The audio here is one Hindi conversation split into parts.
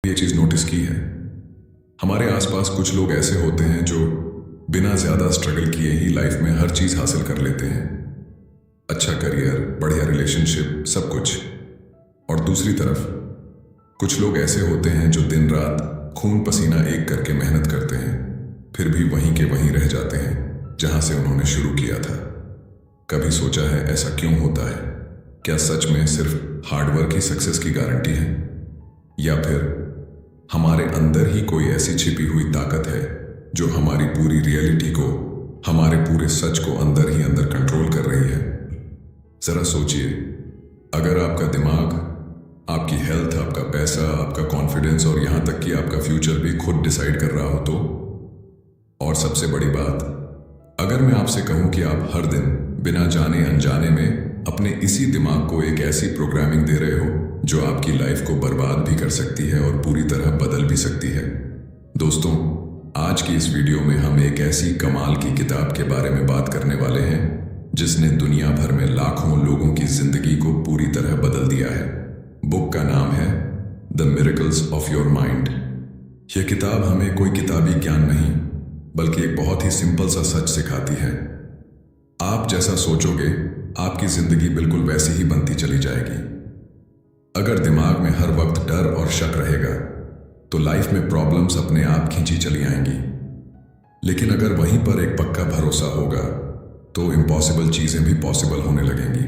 ये चीज नोटिस की है, हमारे आसपास कुछ लोग ऐसे होते हैं जो बिना ज्यादा स्ट्रगल किए ही लाइफ में हर चीज हासिल कर लेते हैं। अच्छा करियर, बढ़िया रिलेशनशिप, सब कुछ। और दूसरी तरफ कुछ लोग ऐसे होते हैं जो दिन रात खून पसीना एक करके मेहनत करते हैं, फिर भी वहीं के वहीं रह जाते हैं जहां से उन्होंने शुरू किया था। कभी सोचा है ऐसा क्यों होता है? क्या सच में सिर्फ हार्डवर्क ही सक्सेस की गारंटी है, या फिर हमारे अंदर ही कोई ऐसी छिपी हुई ताकत है जो हमारी पूरी रियलिटी को, हमारे पूरे सच को अंदर ही अंदर कंट्रोल कर रही है? जरा सोचिए, अगर आपका दिमाग, आपकी हेल्थ, आपका पैसा, आपका कॉन्फिडेंस और यहां तक कि आपका फ्यूचर भी खुद डिसाइड कर रहा हो तो? और सबसे बड़ी बात, अगर मैं आपसे कहूं कि आप हर दिन बिना जाने अनजाने में अपने इसी दिमाग को एक ऐसी प्रोग्रामिंग दे रहे हो जो आपकी लाइफ को बर्बाद भी कर सकती है और पूरी तरह बदल भी सकती है। दोस्तों, आज की इस वीडियो में हम एक ऐसी कमाल की किताब के बारे में बात करने वाले हैं जिसने दुनिया भर में लाखों लोगों की जिंदगी को पूरी तरह बदल दिया है। बुक का नाम है the miracles of your mind. यह किताब हमें कोई किताबी ज्ञान नहीं, बल्कि एक बहुत ही सिंपल सा सच सिखाती है। आप जैसा सोचोगे, आपकी जिंदगी बिल्कुल वैसी ही बनती चली जाएगी। अगर दिमाग में हर वक्त डर और शक रहेगा तो लाइफ में प्रॉब्लम्स अपने आप खींची चली आएंगी। लेकिन अगर वहीं पर एक पक्का भरोसा होगा तो इम्पॉसिबल चीजें भी पॉसिबल होने लगेंगी।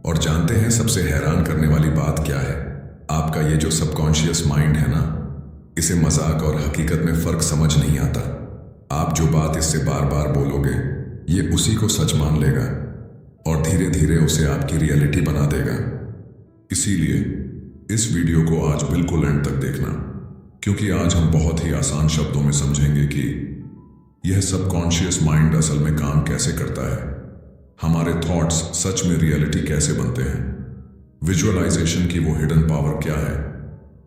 और जानते हैं सबसे हैरान करने वाली बात क्या है? आपका ये जो सबकॉन्शियस माइंड है ना, इसे मजाक और हकीकत में फर्क समझ नहीं आता। आप जो बात इससे बार बार बोलोगे, ये उसी को सच मान लेगा और धीरे धीरे उसे आपकी रियलिटी बना देगा। इसीलिए इस वीडियो को आज बिल्कुल एंड तक देखना, क्योंकि आज हम बहुत ही आसान शब्दों में समझेंगे कि यह सबकॉन्शियस माइंड असल में काम कैसे करता है, हमारे थॉट्स सच में रियलिटी कैसे बनते हैं, विजुअलाइजेशन की वो हिडन पावर क्या है,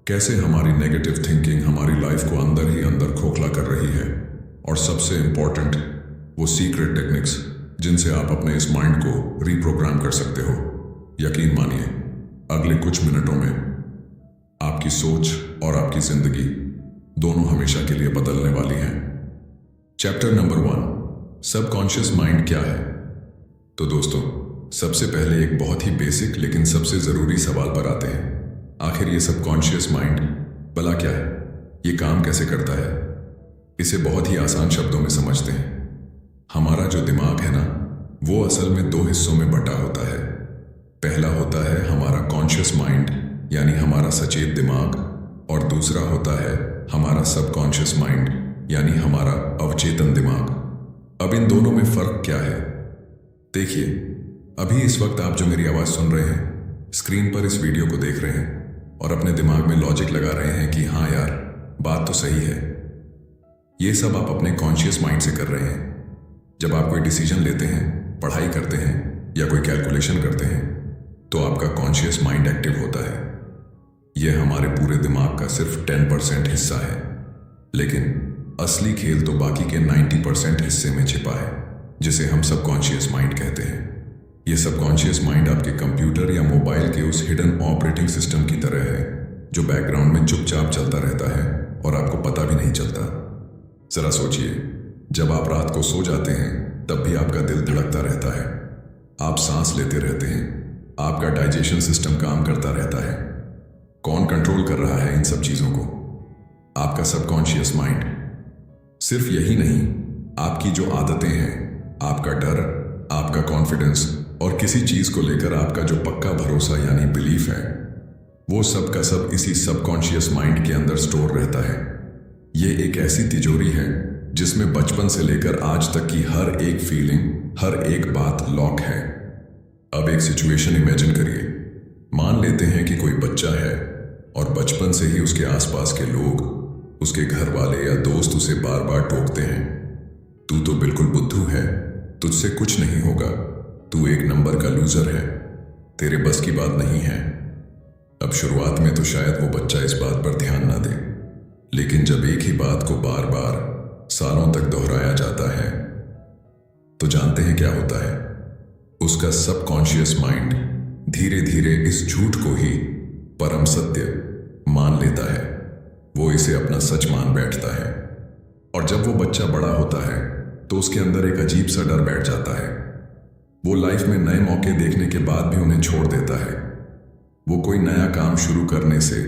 कैसे हमारी नेगेटिव थिंकिंग हमारी लाइफ को अंदर ही अंदर खोखला कर रही है, और सबसे इंपॉर्टेंट वो सीक्रेट टेक्निक्स जिनसे आप अपने इस माइंड को रीप्रोग्राम कर सकते हो। यकीन मानिए, अगले कुछ मिनटों में आपकी सोच और आपकी जिंदगी दोनों हमेशा के लिए बदलने वाली हैं। चैप्टर नंबर 1, सबकॉन्शियस माइंड क्या है? तो दोस्तों, सबसे पहले एक बहुत ही बेसिक लेकिन सबसे जरूरी सवाल पर आते हैं। आखिर ये सबकॉन्शियस माइंड भला क्या है? ये काम कैसे करता है? इसे बहुत ही आसान शब्दों में समझते हैं। हमारा जो दिमाग है ना, वो असल में 2 हिस्सों में बटा होता है। पहला होता है हमारा कॉन्शियस माइंड, यानी हमारा सचेत दिमाग, और दूसरा होता है हमारा सबकॉन्शियस माइंड, यानी हमारा अवचेतन दिमाग। अब इन दोनों में फर्क क्या है? देखिए, अभी इस वक्त आप जो मेरी आवाज सुन रहे हैं, स्क्रीन पर इस वीडियो को देख रहे हैं और अपने दिमाग में लॉजिक लगा रहे हैं कि हाँ यार, बात तो सही है। ये सब आप अपने कॉन्शियस माइंड से कर रहे हैं। जब आप कोई डिसीजन लेते हैं, पढ़ाई करते हैं या कोई कैलकुलेशन करते हैं, तो आपका कॉन्शियस माइंड एक्टिव होता है। यह हमारे पूरे दिमाग का सिर्फ 10% हिस्सा है, लेकिन असली खेल तो बाकी के 90% हिस्से में छिपा है, जिसे हम सबकॉन्शियस माइंड कहते हैं। यह सबकॉन्शियस माइंड आपके कंप्यूटर या मोबाइल के उस हिडन ऑपरेटिंग सिस्टम की तरह है जो बैकग्राउंड में चुपचाप चलता रहता है और आपको पता भी नहीं चलता। जरा सोचिए, जब आप रात को सो जाते हैं तब भी आपका दिल धड़कता रहता है, आप सांस लेते रहते हैं, आपका डाइजेशन सिस्टम काम करता रहता है। कौन कंट्रोल कर रहा है इन सब चीजों को? आपका सबकॉन्शियस माइंड। सिर्फ यही नहीं, आपकी जो आदतें हैं, आपका डर, आपका कॉन्फिडेंस और किसी चीज को लेकर आपका जो पक्का भरोसा यानी बिलीफ है, वो सब का सब इसी सबकॉन्शियस माइंड के अंदर स्टोर रहता है। ये एक ऐसी तिजोरी है जिसमें बचपन से लेकर आज तक की हर एक फीलिंग, हर एक बात लॉक है। अब एक सिचुएशन इमेजिन करिए। मान लेते हैं कि कोई बच्चा है और बचपन से ही उसके आसपास के लोग, उसके घर वाले या दोस्त उसे बार बार टोकते हैं, तू तो बिल्कुल बुद्धू है, तुझसे कुछ नहीं होगा, तू एक नंबर का लूजर है, तेरे बस की बात नहीं है। अब शुरुआत में तो शायद वो बच्चा इस बात पर ध्यान ना दे, लेकिन जब एक ही बात को बार बार सालों तक दोहराया जाता है, तो जानते हैं क्या होता है? उसका सबकॉन्शियस माइंड धीरे धीरे इस झूठ को ही परम सत्य मान लेता है। इसे अपना सच मान बैठता है। और जब वो बच्चा बड़ा होता है तो उसके अंदर एक अजीब सा डर बैठ जाता है। वो लाइफ में नए मौके देखने के बाद भी उन्हें छोड़ देता है। वो कोई नया काम शुरू करने से,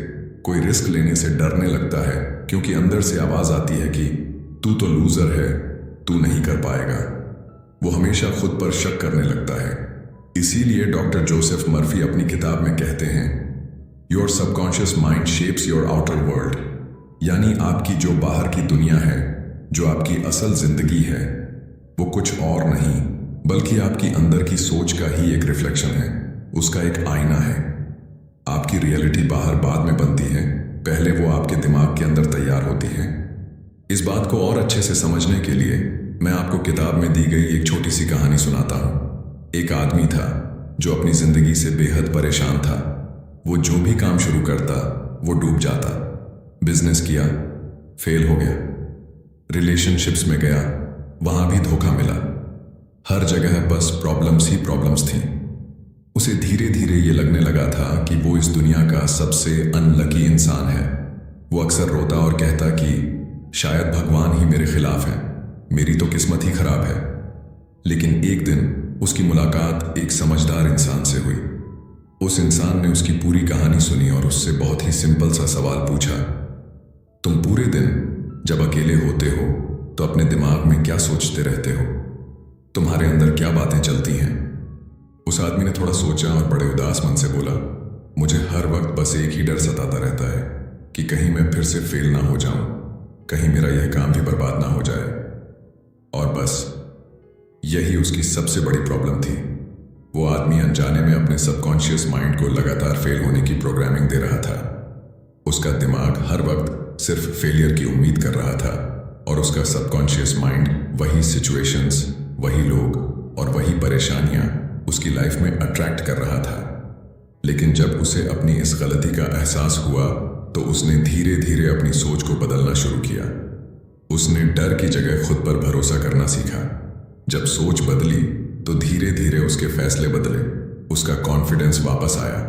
कोई रिस्क लेने से डरने लगता है, क्योंकि अंदर से आवाज आती है कि तू तो लूजर है, तू नहीं कर पाएगा। वो हमेशा खुद पर शक करने लगता है। इसीलिए डॉक्टर जोसेफ मर्फी अपनी किताब में कहते हैं, your subconscious mind shapes your outer world, यानी आपकी जो बाहर की दुनिया है, जो आपकी असल जिंदगी है, वो कुछ और नहीं बल्कि आपकी अंदर की सोच का ही एक रिफ्लेक्शन है, उसका एक आईना है। आपकी रियलिटी बाहर बाद में बनती है, पहले वो आपके दिमाग के अंदर तैयार होती है। इस बात को और अच्छे से समझने के लिए मैं आपको किताब में दी गई एक छोटी सी कहानी सुनाता हूँ। एक आदमी था जो अपनी जिंदगी से बेहद परेशान था। वो जो भी काम शुरू करता वो डूब जाता। बिजनेस किया, फेल हो गया। रिलेशनशिप्स में गया, वहां भी धोखा मिला। हर जगह बस प्रॉब्लम्स ही प्रॉब्लम्स थीं। उसे धीरे धीरे ये लगने लगा था कि वो इस दुनिया का सबसे अनलकी इंसान है। वो अक्सर रोता और कहता कि शायद भगवान ही मेरे खिलाफ है, मेरी तो किस्मत ही खराब है। लेकिन एक दिन उसकी मुलाकात एक समझदार इंसान से हुई। उस इंसान ने उसकी पूरी कहानी सुनी और उससे बहुत ही सिंपल सा सवाल पूछा, तुम पूरे दिन जब अकेले होते हो तो अपने दिमाग में क्या सोचते रहते हो? तुम्हारे अंदर क्या बातें चलती हैं? उस आदमी ने थोड़ा सोचा और बड़े उदास मन से बोला, मुझे हर वक्त बस एक ही डर सताता रहता है कि कहीं मैं फिर से फेल ना हो जाऊं, कहीं मेरा यह काम भी बर्बाद ना हो जाए। और बस यही उसकी सबसे बड़ी प्रॉब्लम थी। वो आदमी अनजाने में अपने सबकॉन्शियस माइंड को लगातार फेल होने की प्रोग्रामिंग दे रहा था। उसका दिमाग हर वक्त सिर्फ फेलियर की उम्मीद कर रहा था और उसका सबकॉन्शियस माइंड वही सिचुएशंस, वही लोग और वही परेशानियां उसकी लाइफ में अट्रैक्ट कर रहा था। लेकिन जब उसे अपनी इस गलती का एहसास हुआ तो उसने धीरे धीरे अपनी सोच को बदलना शुरू किया। उसने डर की जगह खुद पर भरोसा करना सीखा। जब सोच बदली तो धीरे धीरे उसके फैसले बदले, उसका कॉन्फिडेंस वापस आया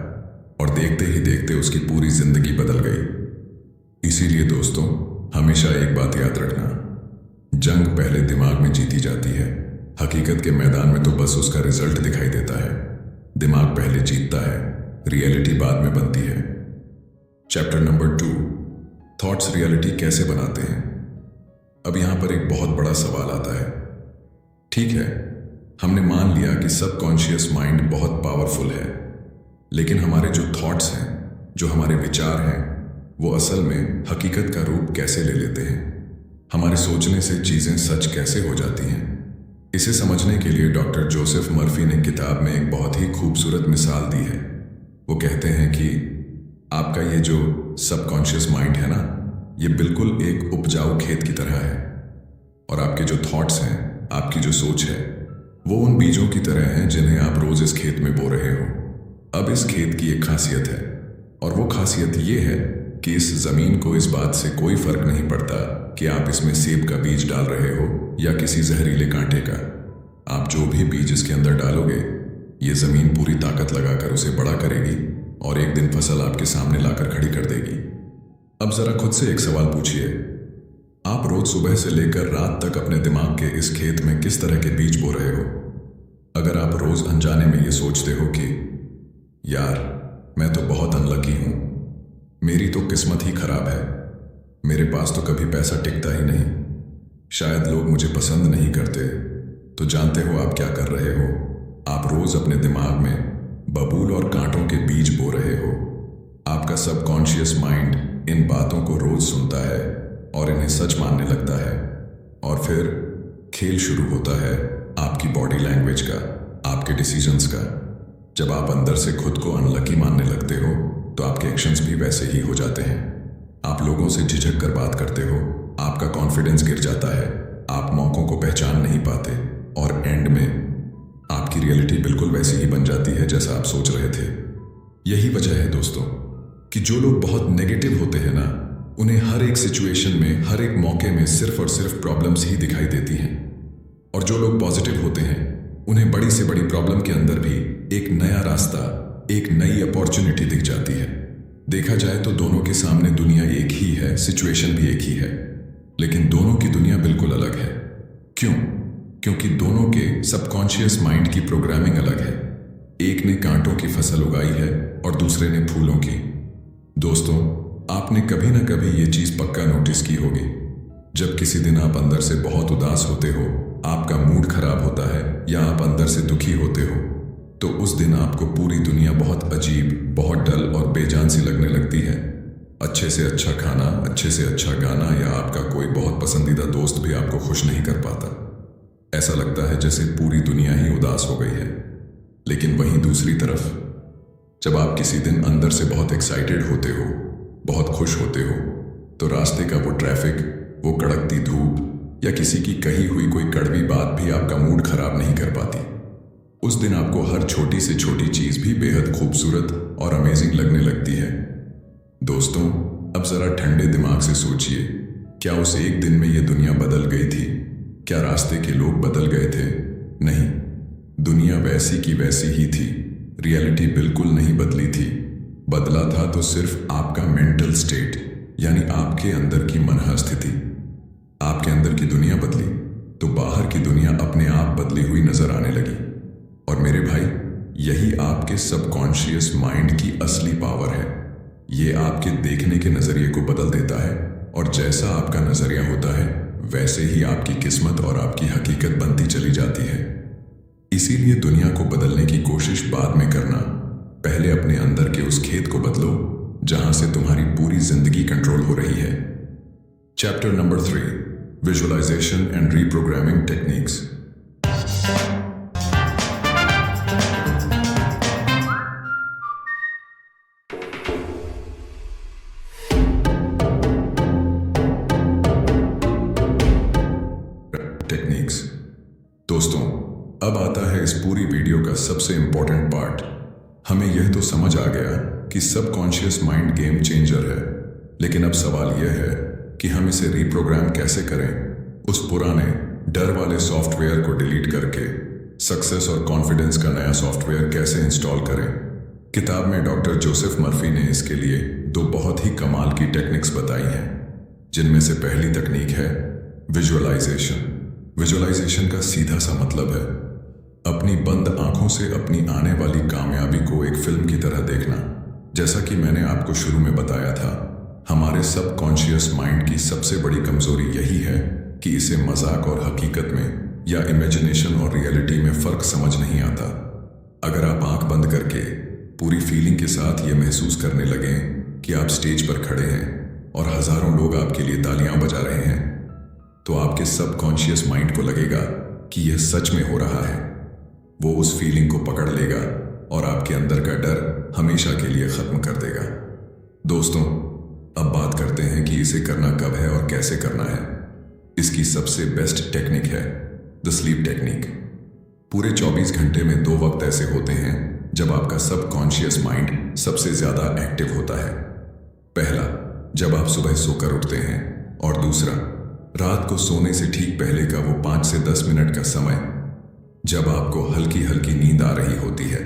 और देखते ही देखते उसकी पूरी जिंदगी बदल गई। इसीलिए दोस्तों, हमेशा एक बात याद रखना, जंग पहले दिमाग में जीती जाती है। हकीकत के मैदान में तो बस उसका रिजल्ट दिखाई देता है। दिमाग पहले जीतता है, रियलिटी बाद में बनती है। चैप्टर नंबर 2, थॉट्स रियलिटी कैसे बनाते हैं। अब यहां पर एक बहुत बड़ा सवाल आता है। ठीक है, हमने मान लिया कि सबकॉन्शियस माइंड बहुत पावरफुल है, लेकिन हमारे जो थॉट्स हैं, जो हमारे विचार हैं, वो असल में हकीकत का रूप कैसे ले लेते हैं? हमारे सोचने से चीजें सच कैसे हो जाती हैं? इसे समझने के लिए डॉक्टर जोसेफ मर्फी ने किताब में एक बहुत ही खूबसूरत मिसाल दी है। वो कहते हैं कि आपका ये जो सबकॉन्शियस माइंड है ना, ये बिल्कुल एक उपजाऊ खेत की तरह है और आपके जो थॉट्स हैं, आपकी जो सोच है, वो उन बीजों की तरह हैं जिन्हें आप रोज इस खेत में बो रहे हो। अब इस खेत की एक खासियत है और वो खासियत ये है कि इस जमीन को इस बात से कोई फर्क नहीं पड़ता कि आप इसमें सेब का बीज डाल रहे हो या किसी जहरीले कांटे का। आप जो भी बीज इसके अंदर डालोगे, ये जमीन पूरी ताकत लगाकर उसे बड़ा करेगी और एक दिन फसल आपके सामने लाकर खड़ी कर देगी। अब जरा खुद से एक सवाल पूछिए, आप रोज सुबह से लेकर रात तक अपने दिमाग के इस खेत में किस तरह के बीज बो रहे हो? अगर आप रोज अनजाने में ये सोचते हो कि यार, मैं तो बहुत अनलकी हूं, मेरी तो किस्मत ही खराब है, मेरे पास तो कभी पैसा टिकता ही नहीं, शायद लोग मुझे पसंद नहीं करते, तो जानते हो आप क्या कर रहे हो? आप रोज अपने दिमाग में बबूल और कांटों के बीज बो रहे हो। आपका सबकॉन्शियस माइंड इन बातों को रोज सुनता है और इन्हें सच मानने लगता है, और फिर खेल शुरू होता है आपकी बॉडी लैंग्वेज का, आपके डिसीजंस का। जब आप अंदर से खुद को अनलकी मानने लगते हो तो आपके एक्शंस भी वैसे ही हो जाते हैं। आप लोगों से झिझक कर बात करते हो, आपका कॉन्फिडेंस गिर जाता है, आप मौकों को पहचान नहीं पाते और एंड में आपकी रियलिटी बिल्कुल वैसी ही बन जाती है जैसा आप सोच रहे थे। यही वजह है दोस्तों कि जो लोग बहुत नेगेटिव होते हैं ना, उन्हें हर एक सिचुएशन में, हर एक मौके में सिर्फ और सिर्फ प्रॉब्लम्स ही दिखाई देती हैं, और जो लोग पॉजिटिव होते हैं उन्हें बड़ी से बड़ी प्रॉब्लम के अंदर भी एक नया रास्ता, एक नई अपॉर्चुनिटी दिख जाती है। देखा जाए तो दोनों के सामने दुनिया एक ही है, सिचुएशन भी एक ही है, लेकिन दोनों की दुनिया बिल्कुल अलग है। क्यों? क्योंकि दोनों के सबकॉन्शियस माइंड की प्रोग्रामिंग अलग है। एक ने कांटों की फसल उगाई है और दूसरे ने फूलों की। दोस्तों, आपने कभी ना कभी ये चीज पक्का नोटिस की होगी। जब किसी दिन आप अंदर से बहुत उदास होते हो, आपका मूड खराब होता है या आप अंदर से दुखी होते हो, तो उस दिन आपको पूरी दुनिया बहुत अजीब, बहुत डल और बेजान सी लगने लगती है। अच्छे से अच्छा खाना, अच्छे से अच्छा गाना या आपका कोई बहुत पसंदीदा दोस्त भी आपको खुश नहीं कर पाता। ऐसा लगता है जैसे पूरी दुनिया ही उदास हो गई है। लेकिन वहीं दूसरी तरफ, जब आप किसी दिन अंदर से बहुत एक्साइटेड होते हो, बहुत खुश होते हो, तो रास्ते का वो ट्रैफिक, वो कड़कती धूप या किसी की कही हुई कोई कड़वी बात भी आपका मूड खराब नहीं कर पाती। उस दिन आपको हर छोटी से छोटी चीज भी बेहद खूबसूरत और अमेजिंग लगने लगती है। दोस्तों, अब जरा ठंडे दिमाग से सोचिए, क्या उस एक दिन में ये दुनिया बदल गई थी? क्या रास्ते के लोग बदल गए थे? नहीं, दुनिया वैसी की वैसी ही थी। रियलिटी बिल्कुल नहीं बदली थी। बदला था तो सिर्फ आपका मेंटल स्टेट, यानी आपके अंदर की मनः स्थिति। आपके अंदर की दुनिया बदली तो बाहर की दुनिया अपने आप बदली हुई नजर आने लगी। और मेरे भाई, यही आपके सबकॉन्शियस माइंड की असली पावर है। ये आपके देखने के नजरिए को बदल देता है, और जैसा आपका नजरिया होता है वैसे ही आपकी किस्मत और आपकी हकीकत बनती चली जाती है। इसीलिए दुनिया को बदलने की कोशिश बाद में करना, पहले अपने अंदर के उस खेत को बदलो जहां से तुम्हारी पूरी जिंदगी कंट्रोल हो रही है। Chapter number 3, visualisation and reprogramming techniques. Techniques. दोस्तों, अब आता है इस पूरी वीडियो का सबसे इंपॉर्टेंट पार्ट। हमें यह तो समझ आ गया कि सबकॉन्शियस माइंड गेम चेंजर है, लेकिन अब सवाल यह है कि हम इसे रीप्रोग्राम कैसे करें। उस पुराने डर वाले सॉफ्टवेयर को डिलीट करके सक्सेस और कॉन्फिडेंस का नया सॉफ्टवेयर कैसे इंस्टॉल करें। किताब में डॉक्टर जोसेफ मर्फी ने इसके लिए 2 बहुत ही कमाल की टेक्निक्स बताई हैं, जिनमें से पहली तकनीक है विजुअलाइजेशन। विजुअलाइजेशन का सीधा सा मतलब है अपनी बंद आंखों से अपनी आने वाली कामयाबी को एक फिल्म की तरह देखना। जैसा कि मैंने आपको शुरू में बताया था, हमारे सबकॉन्शियस माइंड की सबसे बड़ी कमजोरी यही है कि इसे मजाक और हकीकत में या इमेजिनेशन और रियलिटी में फर्क समझ नहीं आता। अगर आप आंख बंद करके पूरी फीलिंग के साथ ये महसूस करने लगें कि आप स्टेज पर खड़े हैं और हजारों लोग आपके लिए तालियां बजा रहे हैं, तो आपके सबकॉन्शियस माइंड को लगेगा कि यह सच में हो रहा है। वो उस फीलिंग को पकड़ लेगा और आपके अंदर का डर हमेशा के लिए खत्म कर देगा। दोस्तों, अब बात करते हैं कि इसे करना कब है और कैसे करना है। इसकी सबसे बेस्ट टेक्निक है द स्लीप टेक्निक। पूरे 24 घंटे में 2 वक्त ऐसे होते हैं जब आपका सबकॉन्शियस माइंड सबसे ज्यादा एक्टिव होता है। पहला, जब आप सुबह सोकर उठते हैं, और दूसरा, रात को सोने से ठीक पहले का वो 5 से 10 मिनट का समय जब आपको हल्की हल्की नींद आ रही होती है।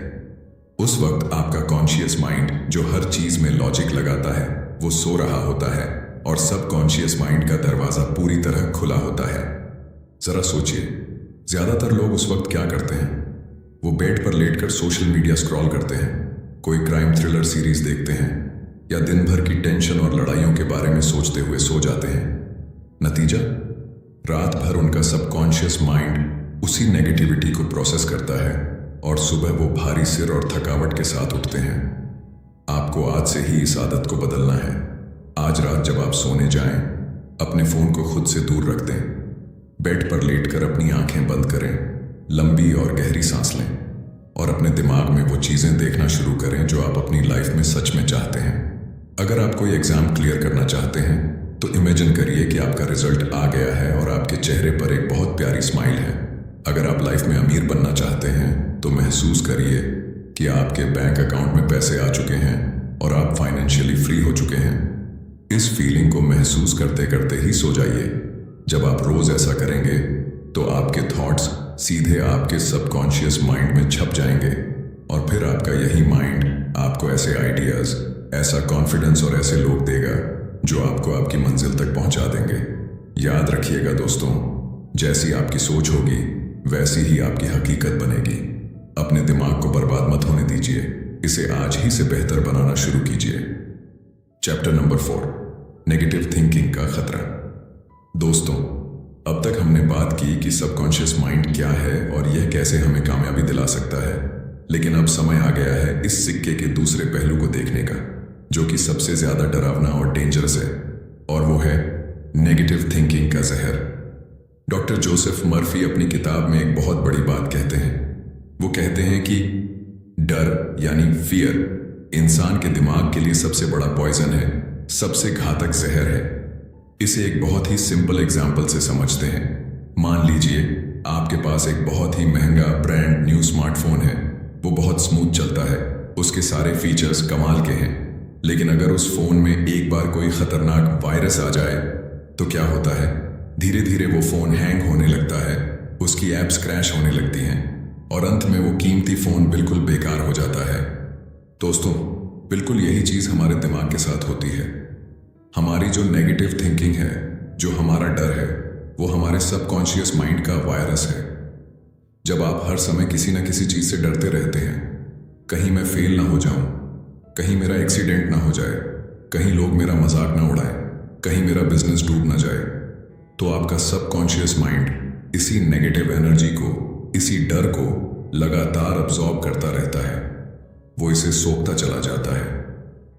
उस वक्त आपका कॉन्शियस माइंड, जो हर चीज में लॉजिक लगाता है, वो सो रहा होता है और सबकॉन्शियस माइंड का दरवाजा पूरी तरह खुला होता है। जरा सोचिए, ज्यादातर लोग उस वक्त क्या करते हैं? वो बेड पर लेटकर सोशल मीडिया स्क्रॉल करते हैं, कोई क्राइम थ्रिलर सीरीज देखते हैं, या दिन भर की टेंशन और लड़ाइयों के बारे में सोचते हुए सो जाते हैं। नतीजा, रात भर उनका सबकॉन्शियस माइंड उसी नेगेटिविटी को प्रोसेस करता है और सुबह वो भारी सिर और थकावट के साथ उठते हैं। आपको आज से ही इस आदत को बदलना है। आज रात जब आप सोने जाएं, अपने फोन को खुद से दूर रख दें, बेड पर लेटकर अपनी आंखें बंद करें, लंबी और गहरी सांस लें और अपने दिमाग में वो चीजें देखना शुरू करें जो आप अपनी लाइफ में सच में चाहते हैं। अगर आप कोई एग्जाम क्लियर करना चाहते हैं तो इमेजिन करिए कि आपका रिजल्ट आ गया है और आपके चेहरे पर एक बहुत प्यारी स्माइल है। अगर आप लाइफ में अमीर बनना चाहते हैं तो महसूस करिए कि आपके बैंक अकाउंट में पैसे आ चुके हैं और आप फाइनेंशियली फ्री हो चुके हैं। इस फीलिंग को महसूस करते करते ही सो जाइए। जब आप रोज ऐसा करेंगे तो आपके थॉट्स सीधे आपके सबकॉन्शियस माइंड में छप जाएंगे और फिर आपका यही माइंड आपको ऐसे आइडियाज, ऐसा कॉन्फिडेंस और ऐसे लोग देगा जो आपको आपकी मंजिल तक पहुंचा देंगे। याद रखिएगा दोस्तों, जैसी आपकी सोच होगी वैसी ही आपकी हकीकत बनेगी। अपने दिमाग को बर्बाद मत होने दीजिए, इसे आज ही से बेहतर बनाना शुरू कीजिए। चैप्टर नंबर 4, नेगेटिव थिंकिंग का खतरा। दोस्तों, अब तक हमने बात की कि सबकॉन्शियस माइंड क्या है और यह कैसे हमें कामयाबी दिला सकता है, लेकिन अब समय आ गया है इस सिक्के के दूसरे पहलू को देखने का, जो कि सबसे ज्यादा डरावना और डेंजरस है, और वो है नेगेटिव थिंकिंग का जहर। डॉक्टर जोसेफ मर्फी अपनी किताब में एक बहुत बड़ी बात कहते हैं। वो कहते हैं कि डर यानी फियर इंसान के दिमाग के लिए सबसे बड़ा पॉइजन है, सबसे घातक जहर है। इसे एक बहुत ही सिंपल एग्जाम्पल से समझते हैं। मान लीजिए आपके पास एक बहुत ही महंगा ब्रांड न्यू स्मार्टफोन है। वो बहुत स्मूथ चलता है, उसके सारे फीचर्स कमाल के हैं, लेकिन अगर उस फोन में एक बार कोई खतरनाक वायरस आ जाए तो क्या होता है? धीरे धीरे वो फोन हैंग होने लगता है, उसकी ऐप्स क्रैश होने लगती हैं और अंत में वो कीमती फोन बिल्कुल बेकार हो जाता है। दोस्तों, बिल्कुल यही चीज हमारे दिमाग के साथ होती है। हमारी जो नेगेटिव थिंकिंग है, जो हमारा डर है, वो हमारे सबकॉन्शियस माइंड का वायरस है। जब आप हर समय किसी न किसी चीज से डरते रहते हैं, कहीं मैं फेल ना हो जाऊं, कहीं मेरा एक्सीडेंट ना हो जाए, कहीं लोग मेरा मजाक ना उड़ाएं, कहीं मेरा बिजनेस डूब ना जाए, तो आपका सबकॉन्शियस माइंड इसी नेगेटिव एनर्जी को, इसी डर को लगातार अब्सॉर्ब करता रहता है। वो इसे सोखता चला जाता है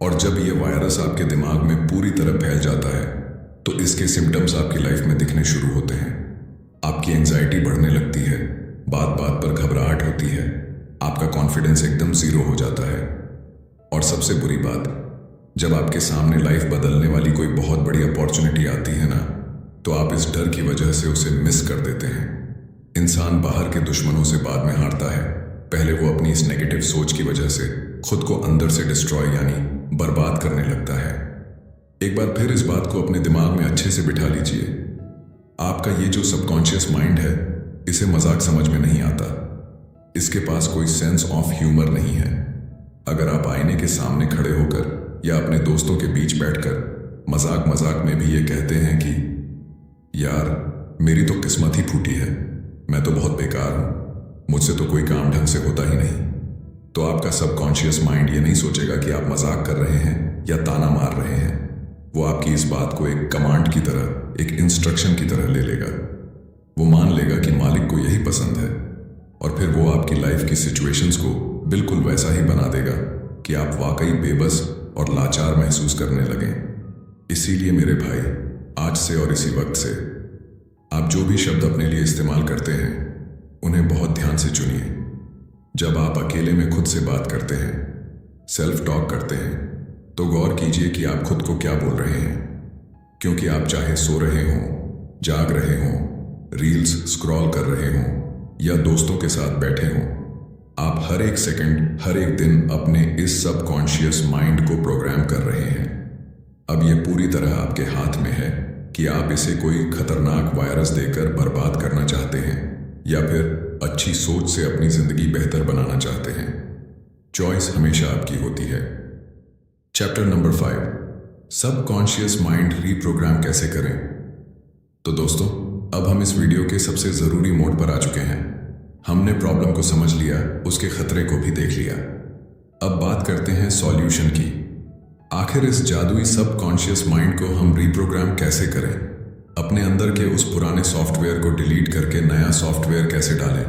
और जब ये वायरस आपके दिमाग में पूरी तरह फैल जाता है तो इसके सिम्टम्स आपकी लाइफ में दिखने शुरू होते हैं। आपकी एंजाइटी बढ़ने लगती है, बात बात पर घबराहट होती है, आपका कॉन्फिडेंस एकदम जीरो हो जाता है, और सबसे बुरी बात, जब आपके सामने लाइफ बदलने वाली कोई बहुत बड़ी अपॉर्चुनिटी आती है ना, तो आप इस डर की वजह से उसे मिस कर देते हैं। इंसान बाहर के दुश्मनों से बाद में हारता है, पहले वो अपनी इस नेगेटिव सोच की वजह से खुद को अंदर से डिस्ट्रॉय यानी बर्बाद करने लगता है। एक बार फिर इस बात को अपने दिमाग में अच्छे से बिठा लीजिए। आपका ये जो सबकॉन्शियस माइंड है, इसे मजाक समझ में नहीं आता। इसके पास कोई सेंस ऑफ ह्यूमर नहीं है। अगर आप आईने के सामने खड़े होकर या अपने दोस्तों के बीच बैठकर मजाक मजाक में भी ये कहते हैं कि यार मेरी तो किस्मत ही फूटी है, मैं तो बहुत बेकार हूं, मुझसे तो कोई काम ढंग से होता ही नहीं, तो आपका सबकॉन्शियस माइंड ये नहीं सोचेगा कि आप मजाक कर रहे हैं या ताना मार रहे हैं। वो आपकी इस बात को एक कमांड की तरह, एक इंस्ट्रक्शन की तरह ले लेगा। वो मान लेगा कि मालिक को यही पसंद है और फिर वो आपकी लाइफ की सिचुएशंस को बिल्कुल वैसा ही बना देगा कि आप वाकई बेबस और लाचार महसूस करने लगें। इसीलिए मेरे भाई, आज से और इसी वक्त से आप जो भी शब्द अपने लिए इस्तेमाल करते हैं उन्हें बहुत ध्यान से चुनिए। जब आप अकेले में खुद से बात करते हैं, सेल्फ टॉक करते हैं, तो गौर कीजिए कि आप खुद को क्या बोल रहे हैं, क्योंकि आप चाहे सो रहे हों, जाग रहे हों, रील्स स्क्रॉल कर रहे हों या दोस्तों के साथ बैठे हों, आप हर एक सेकंड, हर एक दिन अपने इस सबकॉन्शियस माइंड को प्रोग्राम कर रहे हैं। अब ये पूरी तरह आपके हाथ में है कि आप इसे कोई खतरनाक वायरस देकर बर्बाद करना चाहते हैं या फिर अच्छी सोच से अपनी जिंदगी बेहतर बनाना चाहते हैं। चॉइस हमेशा आपकी होती है। Chapter number 5, subconscious mind reprogram कैसे करें। तो दोस्तों, अब हम इस वीडियो के सबसे जरूरी मोड पर आ चुके हैं। हमने प्रॉब्लम को समझ लिया, उसके खतरे को भी देख लिया। अब बात करते हैं सॉल्यूशन की। आखिर इस जादुई सबकॉन्शियस माइंड को हम रीप्रोग्राम कैसे करें? अपने अंदर के उस पुराने सॉफ्टवेयर को डिलीट करके नया सॉफ्टवेयर कैसे डालें?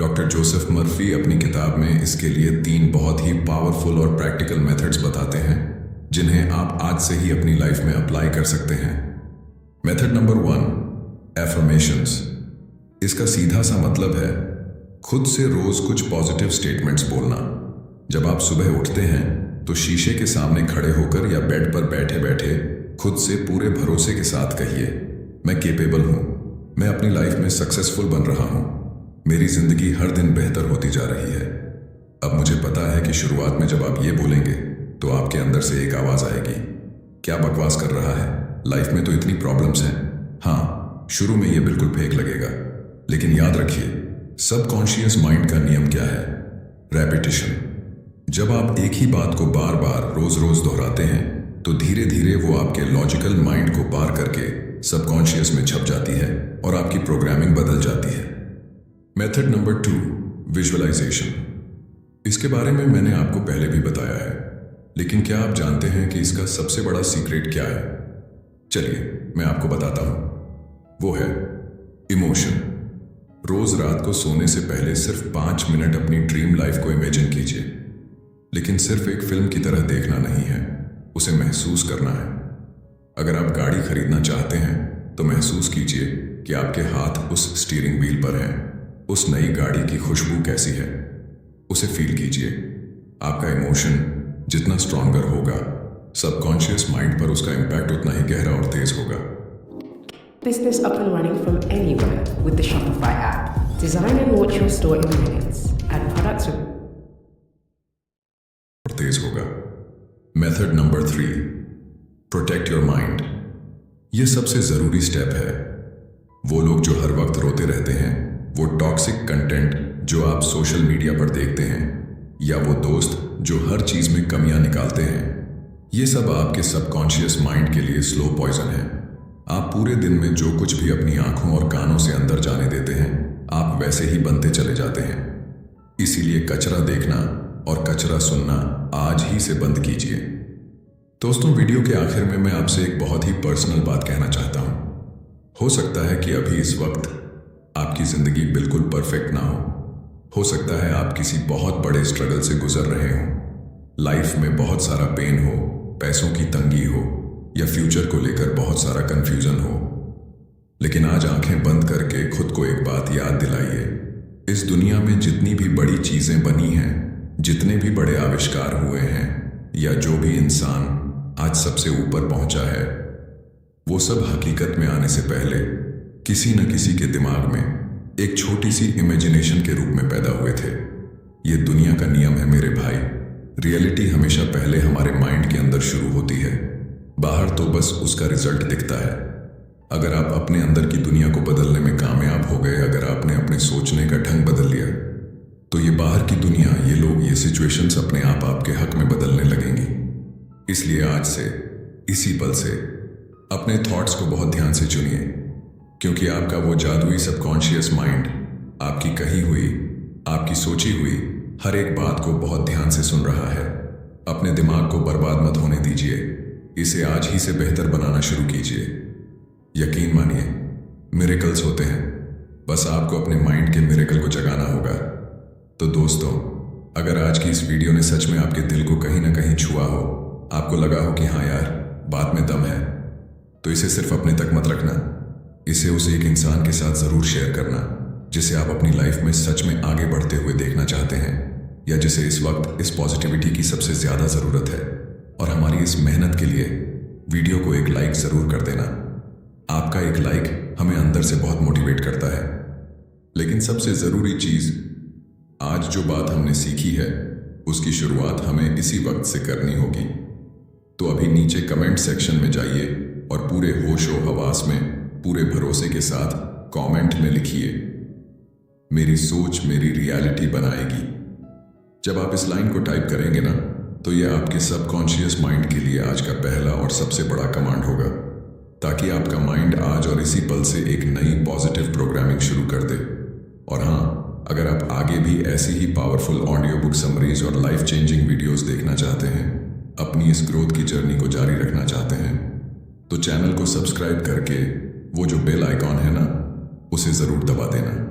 डॉक्टर जोसेफ मर्फी अपनी किताब में इसके लिए 3 बहुत ही पावरफुल और प्रैक्टिकल मेथड्स बताते हैं, जिन्हें आप आज से ही अपनी लाइफ में अप्लाई कर सकते हैं। Method number 1, affirmations. इसका सीधा सा मतलब है खुद से रोज कुछ पॉजिटिव स्टेटमेंट्स बोलना। जब आप सुबह उठते हैं तो शीशे के सामने खड़े होकर या बेड पर बैठे बैठे खुद से पूरे भरोसे के साथ कहिए, मैं केपेबल हूं, मैं अपनी लाइफ में सक्सेसफुल बन रहा हूं, मेरी जिंदगी हर दिन बेहतर होती जा रही है। अब मुझे पता है कि शुरुआत में जब आप ये बोलेंगे तो आपके अंदर से एक आवाज आएगी, क्या बकवास कर रहा है, लाइफ में तो इतनी प्रॉब्लम्स हैं। हाँ, शुरू में ये बिल्कुल फेक लगेगा, लेकिन याद रखिए सबकॉन्शियस माइंड का नियम क्या है? रेपिटेशन। जब आप एक ही बात को बार बार रोज रोज दोहराते हैं तो धीरे धीरे वो आपके लॉजिकल माइंड को पार करके सबकॉन्शियस में छप जाती है और आपकी प्रोग्रामिंग बदल जाती है। Method number 2, visualisation. इसके बारे में मैंने आपको पहले भी बताया है, लेकिन क्या आप जानते हैं कि इसका सबसे बड़ा सीक्रेट क्या है? चलिए मैं आपको बताता हूं। वो है इमोशन। रोज रात को सोने से पहले सिर्फ 5 मिनट अपनी ड्रीम लाइफ को इमेजिन कीजिए, लेकिन सिर्फ एक फिल्म की तरह देखना नहीं है, उसे महसूस करना है। अगर आप गाड़ी खरीदना चाहते हैं तो महसूस कीजिए कि आपके हाथ उस स्टीयरिंग व्हील पर हैं। उस नई गाड़ी की खुशबू कैसी है, उसे फील कीजिए। आपका इमोशन जितना स्ट्रॉन्गर होगा, सबकॉन्शियस माइंड पर उसका इम्पैक्ट उतना ही गहरा और तेज होगा। Business up and running from anywhere with the Shopify app. Design and launch your store in minutes. Add products with और तेज होगा। Method number 3, protect your mind. यह सबसे जरूरी स्टेप है। वो लोग जो हर वक्त रोते रहते हैं, वो टॉक्सिक कंटेंट जो आप सोशल मीडिया पर देखते हैं, या वो दोस्त जो हर चीज में कमियां निकालते हैं, ये सब आपके सबकॉन्शियस माइंड के लिए स्लो पॉइजन है। आप पूरे दिन में जो कुछ भी अपनी आंखों और कानों से अंदर जाने देते हैं, आप वैसे ही बनते चले जाते हैं। इसीलिए कचरा देखना और कचरा सुनना आज ही से बंद कीजिए। दोस्तों, वीडियो के आखिर में मैं आपसे एक बहुत ही पर्सनल बात कहना चाहता हूं। हो सकता है कि अभी इस वक्त आपकी जिंदगी बिल्कुल परफेक्ट ना हो सकता है आप किसी बहुत बड़े स्ट्रगल से गुजर रहे हो। लाइफ में बहुत सारा पेन हो, पैसों की तंगी हो, या फ्यूचर को लेकर बहुत सारा कंफ्यूजन हो। लेकिन आज आंखें बंद करके खुद को एक बात याद दिलाइए, इस दुनिया में जितनी भी बड़ी चीजें बनी हैं, जितने भी बड़े आविष्कार हुए हैं, या जो भी इंसान आज सबसे ऊपर पहुंचा है, वो सब हकीकत में आने से पहले किसी न किसी के दिमाग में एक छोटी सी इमेजिनेशन के रूप में पैदा हुए थे। ये दुनिया का नियम है मेरे भाई। रियलिटी हमेशा पहले हमारे माइंड के अंदर शुरू होती है, बाहर तो बस उसका रिजल्ट दिखता है। अगर आप अपने अंदर की दुनिया को बदलने में कामयाब हो गए, अगर आपने अपने सोचने का ढंग बदल लिया, तो ये बाहर की दुनिया, ये लोग, ये सिचुएशंस अपने आप आपके हक में बदलने लगेंगी। इसलिए आज से, इसी पल से अपने थॉट्स को बहुत ध्यान से चुनिए, क्योंकि आपका वो जादुई सबकॉन्शियस माइंड आपकी कही हुई, आपकी सोची हुई हर एक बात को बहुत ध्यान से सुन रहा है। अपने दिमाग को बर्बाद मत होने दीजिए, इसे आज ही से बेहतर बनाना शुरू कीजिए। यकीन मानिए, मिरेकल्स होते हैं, बस आपको अपने माइंड के मिरेकल को जगाना होगा। तो दोस्तों, अगर आज की इस वीडियो ने सच में आपके दिल को कहीं ना कहीं छुआ हो, आपको लगा हो कि हाँ यार, बात में दम है, तो इसे सिर्फ अपने तक मत रखना, इसे उस एक इंसान के साथ जरूर शेयर करना जिसे आप अपनी लाइफ में सच में आगे बढ़ते हुए देखना चाहते हैं, या जिसे इस वक्त इस पॉजिटिविटी की सबसे ज्यादा जरूरत है। और हमारी इस मेहनत के लिए वीडियो को एक लाइक जरूर कर देना। आपका एक लाइक हमें अंदर से बहुत मोटिवेट करता है। लेकिन सबसे जरूरी चीज, आज जो बात हमने सीखी है उसकी शुरुआत हमें इसी वक्त से करनी होगी। तो अभी नीचे कमेंट सेक्शन में जाइए और पूरे होशो हवास में, पूरे भरोसे के साथ कमेंट में लिखिए, मेरी सोच मेरी रियलिटी बनाएगी। जब आप इस लाइन को टाइप करेंगे ना, तो यह आपके सबकॉन्शियस माइंड के लिए आज का पहला और सबसे बड़ा कमांड होगा, ताकि आपका माइंड आज और इसी पल से एक नई पॉजिटिव प्रोग्रामिंग शुरू कर दे। और हाँ, अगर आप आगे भी ऐसी ही पावरफुल ऑडियो बुक समरीज और लाइफ चेंजिंग वीडियोस देखना चाहते हैं, अपनी इस ग्रोथ की जर्नी को जारी रखना चाहते हैं, तो चैनल को सब्सक्राइब करके वो जो बेल आइकॉन है ना, उसे जरूर दबा देना।